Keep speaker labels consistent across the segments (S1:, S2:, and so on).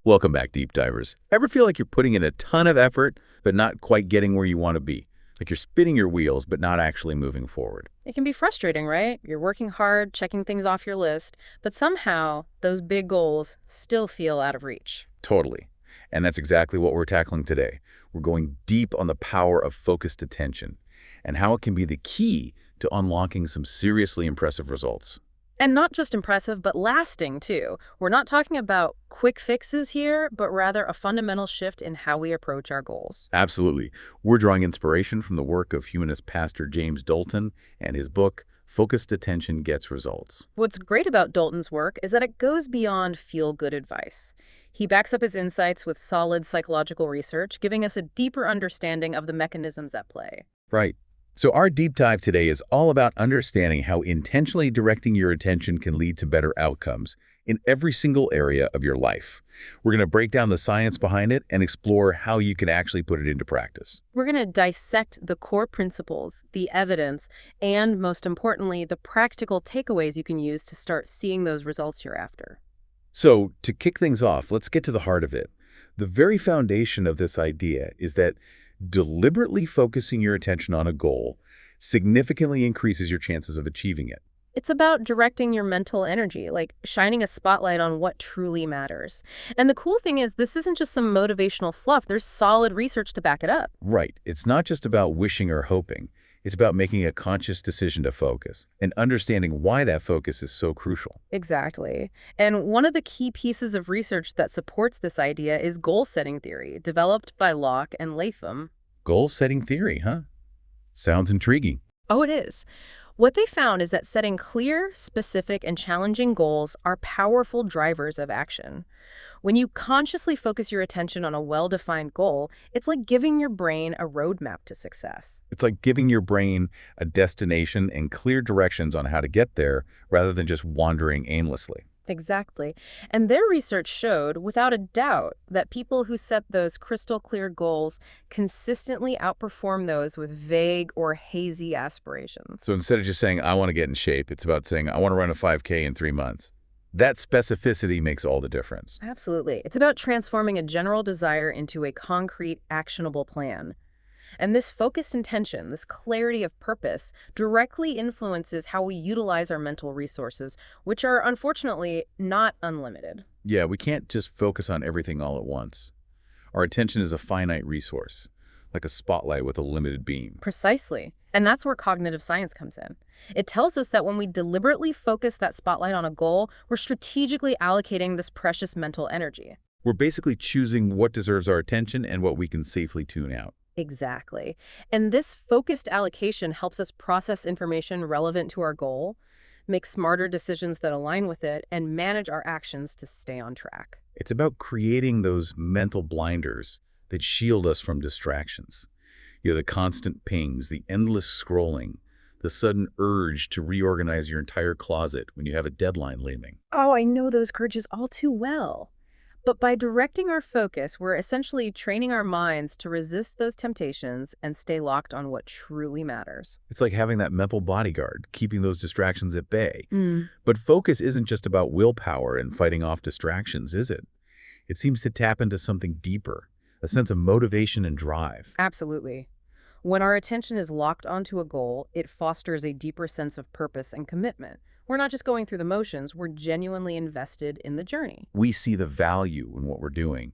S1: Welcome back, deep divers. Ever feel like you're putting in a ton of effort, but not quite getting where you want to be? Like you're spinning your wheels, but not actually moving forward.
S2: It can be frustrating, right? You're working hard, checking things off your list, but somehow those big goals still feel out of reach.
S1: Totally. And that's exactly what we're tackling today. We're going deep on the power of focused attention and how it can be the key to unlocking some seriously impressive results.
S2: And not just impressive, but lasting, too. We're not talking about quick fixes here, but rather a fundamental shift in how we approach our goals.
S1: Absolutely. We're drawing inspiration from the work of humanist pastor James Dalton and his book, Focused Attention Gets Results.
S2: What's great about Dalton's work is that it goes beyond feel-good advice. He backs up his insights with solid psychological research, giving us a deeper understanding of the mechanisms at play.
S1: Right. So our deep dive today is all about understanding how intentionally directing your attention can lead to better outcomes in every single area of your life. We're going to break down the science behind it and explore how you can actually put it into practice.
S2: We're going to dissect the core principles, the evidence, and most importantly, the practical takeaways you can use to start seeing those results you're after.
S1: So to kick things off, let's get to the heart of it. The very foundation of this idea is that deliberately focusing your attention on a goal significantly increases your chances of achieving it.
S2: It's about directing your mental energy, like shining a spotlight on what truly matters. And the cool thing is, this isn't just some motivational fluff. There's solid research to back it up.
S1: Right. It's not just about wishing or hoping. It's about making a conscious decision to focus and understanding why that focus is so crucial.
S2: Exactly. And one of the key pieces of research that supports this idea is goal-setting theory, developed by Locke and Latham.
S1: Goal-setting theory, huh? Sounds intriguing.
S2: Oh, it is. What they found is that setting clear, specific, and challenging goals are powerful drivers of action. When you consciously focus your attention on a well-defined goal, it's like giving your brain a roadmap to success.
S1: It's like giving your brain a destination and clear directions on how to get there rather than just wandering aimlessly.
S2: Exactly. And their research showed, without a doubt, that people who set those crystal clear goals consistently outperform those with vague or hazy aspirations.
S1: So instead of just saying, I want to get in shape, it's about saying, I want to run a 5K in 3 months. That specificity makes all the difference.
S2: Absolutely. It's about transforming a general desire into a concrete, actionable plan. And this focused intention, this clarity of purpose, directly influences how we utilize our mental resources, which are unfortunately not unlimited.
S1: Yeah, we can't just focus on everything all at once. Our attention is a finite resource, like a spotlight with a limited beam.
S2: Precisely. And that's where cognitive science comes in. It tells us that when we deliberately focus that spotlight on a goal, we're strategically allocating this precious mental energy.
S1: We're basically choosing what deserves our attention and what we can safely tune out.
S2: Exactly. And this focused allocation helps us process information relevant to our goal, make smarter decisions that align with it, and manage our actions to stay on track.
S1: It's about creating those mental blinders that shield us from distractions. The constant pings, the endless scrolling, the sudden urge to reorganize your entire closet when you have a deadline looming.
S2: Oh, I know those urges all too well. But by directing our focus, we're essentially training our minds to resist those temptations and stay locked on what truly matters.
S1: It's like having that mental bodyguard, keeping those distractions at bay.
S2: Mm.
S1: But focus isn't just about willpower and fighting off distractions, is it? It seems to tap into something deeper, a sense of motivation and drive.
S2: Absolutely. When our attention is locked onto a goal, it fosters a deeper sense of purpose and commitment. We're not just going through the motions, we're genuinely invested in the journey.
S1: We see the value in what we're doing,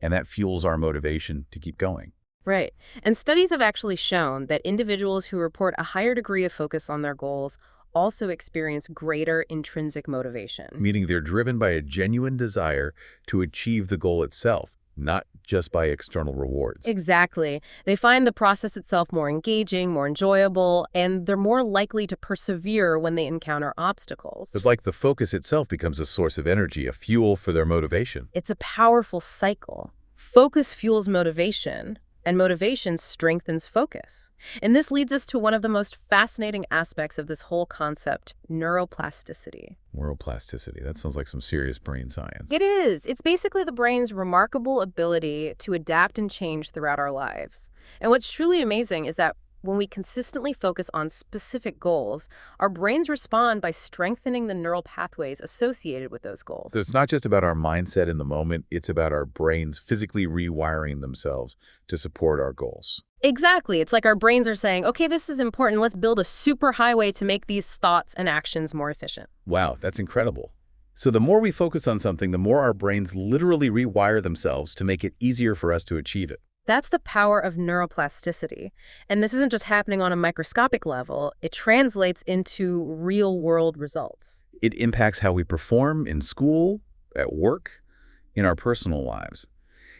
S1: and that fuels our motivation to keep going.
S2: Right. And studies have actually shown that individuals who report a higher degree of focus on their goals also experience greater intrinsic motivation.
S1: Meaning they're driven by a genuine desire to achieve the goal itself, not just by external rewards.
S2: Exactly. They find the process itself more engaging, more enjoyable, and they're more likely to persevere when they encounter obstacles.
S1: It's like the focus itself becomes a source of energy, a fuel for their motivation.
S2: It's a powerful cycle. Focus fuels motivation, and motivation strengthens focus. And this leads us to one of the most fascinating aspects of this whole concept, neuroplasticity.
S1: Neuroplasticity, that sounds like some serious brain science.
S2: It is. It's basically the brain's remarkable ability to adapt and change throughout our lives. And what's truly amazing is that When we consistently focus on specific goals, our brains respond by strengthening the neural pathways associated with those
S1: So
S2: goals.
S1: it's not just about our mindset in the moment, it's about our brains physically rewiring themselves to support our goals.
S2: Exactly. It's like our brains are saying, okay, this is important. Let's build a super highway to make these thoughts and actions more efficient.
S1: Wow, that's incredible. So the more we focus on something, the more our brains literally rewire themselves to make it easier for us to achieve it.
S2: That's the power of neuroplasticity. And this isn't just happening on a microscopic level, it translates into real-world results.
S1: It impacts how we perform in school, at work, in our personal lives.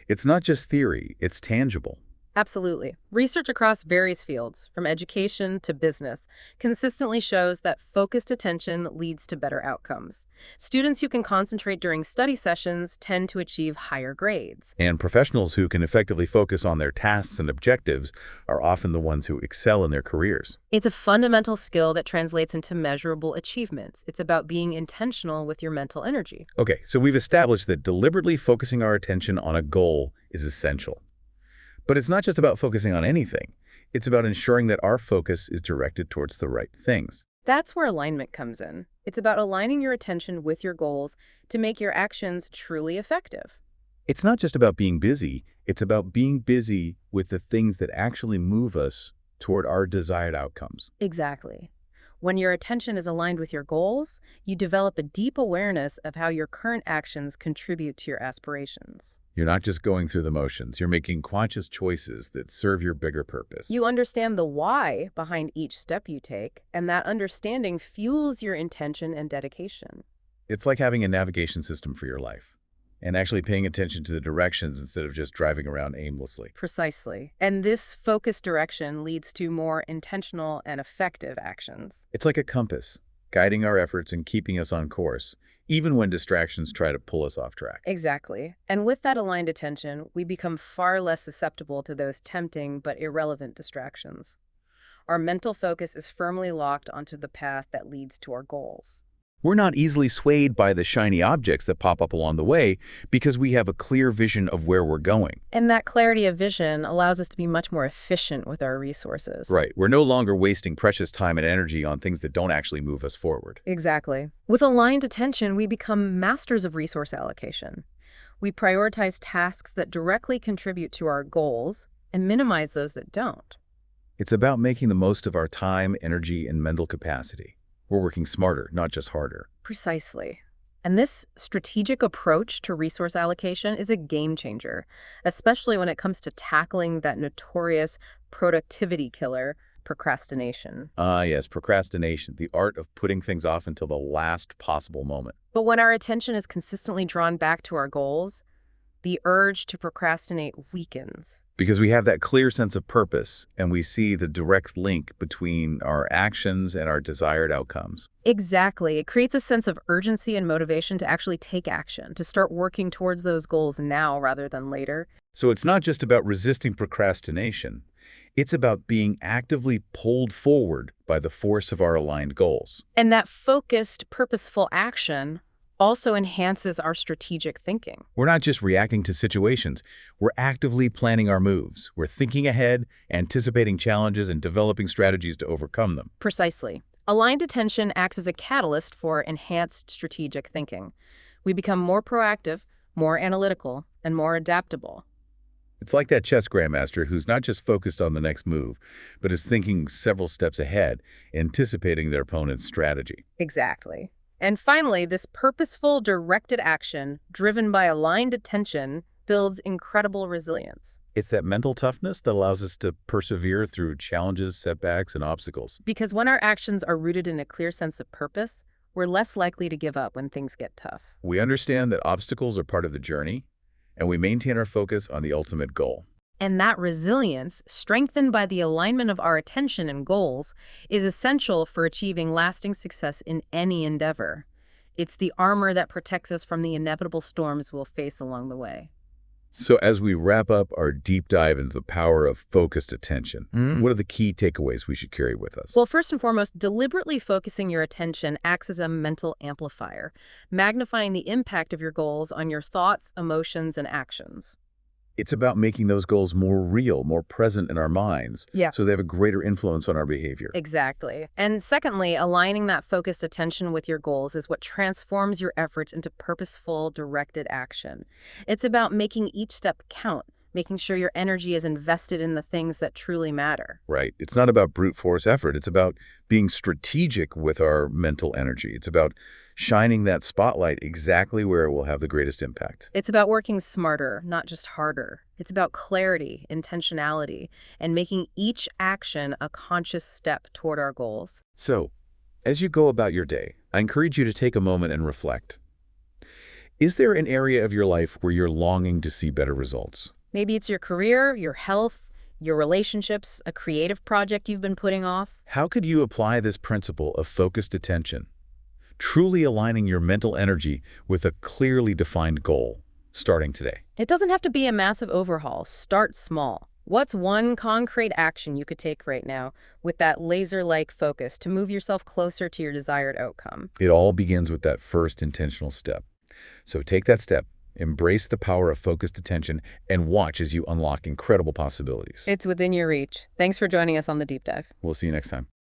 S1: It's not just theory, it's tangible.
S2: Absolutely. Research across various fields, from education to business, consistently shows that focused attention leads to better outcomes. Students who can concentrate during study sessions tend to achieve higher grades.
S1: And professionals who can effectively focus on their tasks and objectives are often the ones who excel in their careers.
S2: It's a fundamental skill that translates into measurable achievements. It's about being intentional with your mental energy.
S1: Okay, so we've established that deliberately focusing our attention on a goal is essential. But it's not just about focusing on anything. It's about ensuring that our focus is directed towards the right things.
S2: That's where alignment comes in. It's about aligning your attention with your goals to make your actions truly effective.
S1: It's not just about being busy. It's about being busy with the things that actually move us toward our desired outcomes.
S2: Exactly. When your attention is aligned with your goals, you develop a deep awareness of how your current actions contribute to your aspirations.
S1: You're not just going through the motions. You're making conscious choices that serve your bigger purpose.
S2: You understand the why behind each step you take, and that understanding fuels your intention and dedication.
S1: It's like having a navigation system for your life and actually paying attention to the directions instead of just driving around aimlessly.
S2: Precisely. And this focused direction leads to more intentional and effective actions.
S1: It's like a compass, guiding our efforts and keeping us on course, even when distractions try to pull us off track.
S2: Exactly. And with that aligned attention, we become far less susceptible to those tempting but irrelevant distractions. Our mental focus is firmly locked onto the path that leads to our goals.
S1: We're not easily swayed by the shiny objects that pop up along the way because we have a clear vision of where we're going.
S2: And that clarity of vision allows us to be much more efficient with our resources.
S1: Right. We're no longer wasting precious time and energy on things that don't actually move us forward.
S2: Exactly. With aligned attention, we become masters of resource allocation. We prioritize tasks that directly contribute to our goals and minimize those that don't.
S1: It's about making the most of our time, energy, and mental capacity. We're working smarter, not just harder.
S2: Precisely. And this strategic approach to resource allocation is a game changer, especially when it comes to tackling that notorious productivity killer, procrastination.
S1: Ah, yes, procrastination, the art of putting things off until the last possible moment.
S2: But when our attention is consistently drawn back to our goals, the urge to procrastinate weakens.
S1: Because we have that clear sense of purpose and we see the direct link between our actions and our desired outcomes.
S2: Exactly. It creates a sense of urgency and motivation to actually take action, to start working towards those goals now rather than later.
S1: So it's not just about resisting procrastination. It's about being actively pulled forward by the force of our aligned goals.
S2: And that focused, purposeful action also enhances our strategic thinking.
S1: We're not just reacting to situations. We're actively planning our moves. We're thinking ahead, anticipating challenges, and developing strategies to overcome them.
S2: Precisely. Aligned attention acts as a catalyst for enhanced strategic thinking. We become more proactive, more analytical, and more adaptable.
S1: It's like that chess grandmaster who's not just focused on the next move, but is thinking several steps ahead, anticipating their opponent's strategy.
S2: Exactly. And finally, this purposeful, directed action, driven by aligned attention, builds incredible resilience.
S1: It's that mental toughness that allows us to persevere through challenges, setbacks, and obstacles.
S2: Because when our actions are rooted in a clear sense of purpose, we're less likely to give up when things get tough.
S1: We understand that obstacles are part of the journey, and we maintain our focus on the ultimate goal.
S2: And that resilience, strengthened by the alignment of our attention and goals, is essential for achieving lasting success in any endeavor. It's the armor that protects us from the inevitable storms we'll face along the way.
S1: So as we wrap up our deep dive into the power of focused attention, what are the key takeaways we should carry with us?
S2: Well, first and foremost, deliberately focusing your attention acts as a mental amplifier, magnifying the impact of your goals on your thoughts, emotions, and actions.
S1: It's about making those goals more real, more present in our minds,
S2: Yeah.
S1: so they have a greater influence on our behavior.
S2: Exactly. And secondly, aligning that focused attention with your goals is what transforms your efforts into purposeful, directed action. It's about making each step count, making sure your energy is invested in the things that truly matter.
S1: Right. It's not about brute force effort. It's about being strategic with our mental energy. It's about shining that spotlight exactly where it will have the greatest impact.
S2: It's about working smarter, not just harder. It's about clarity, intentionality, and making each action a conscious step toward our goals.
S1: So, as you go about your day, I encourage you to take a moment and reflect. Is there an area of your life where you're longing to see better results?
S2: Maybe it's your career, your health, your relationships, a creative project you've been putting off.
S1: How could you apply this principle of focused attention, truly aligning your mental energy with a clearly defined goal, starting today?
S2: It doesn't have to be a massive overhaul. Start small. What's one concrete action you could take right now with that laser-like focus to move yourself closer to your desired outcome?
S1: It all begins with that first intentional step. So take that step, embrace the power of focused attention, and watch as you unlock incredible possibilities.
S2: It's within your reach. Thanks for joining us on the Deep Dive.
S1: We'll see you next time.